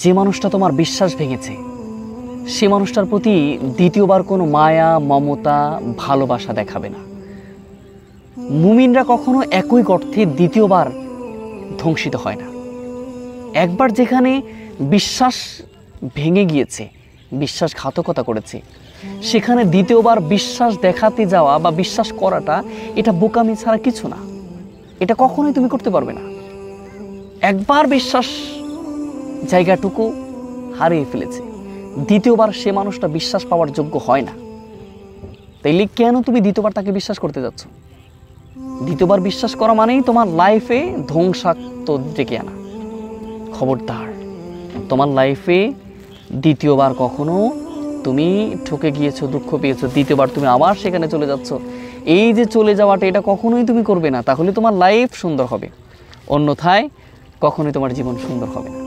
যে মানুষটা তোমার বিশ্বাস ভেঙেছে সে মানুষটার প্রতি দ্বিতীয়বার কোনো মায়া, মমতা, ভালোবাসা দেখাবে না। মুমিনরা কখনো একই গর্তে দ্বিতীয়বার ধ্বংসিত হয় না। একবার যেখানে বিশ্বাস ভেঙে গিয়েছে, বিশ্বাসঘাতকতা করেছে, সেখানে দ্বিতীয়বার বিশ্বাস দেখাতে যাওয়া বা বিশ্বাস করাটা এটা বোকামি ছাড়া কিছু না। এটা কখনোই তুমি করতে পারবে না। একবার বিশ্বাস জায়গাটুকু হারিয়ে ফেলেছে, দ্বিতীয়বার সে মানুষটা বিশ্বাস পাওয়ার যোগ্য হয় না। তাইলে কেন তুমি দ্বিতীয়বার তাকে বিশ্বাস করতে যাচ্ছ? দ্বিতীয়বার বিশ্বাস করা মানেই তোমার লাইফে ধ্বংসাত্মক ডেকে আনা। খবরদার, তোমার লাইফে দ্বিতীয়বার কখনো তুমি ঠকে গিয়েছো, দুঃখ পেয়েছো, দ্বিতীয়বার তুমি আবার সেখানে চলে যাচ্ছ, এই যে চলে যাওয়াটা এটা কখনোই তুমি করবে না। তাহলে তোমার লাইফ সুন্দর হবে, অন্যথায় কখনোই তোমার জীবন সুন্দর হবে না।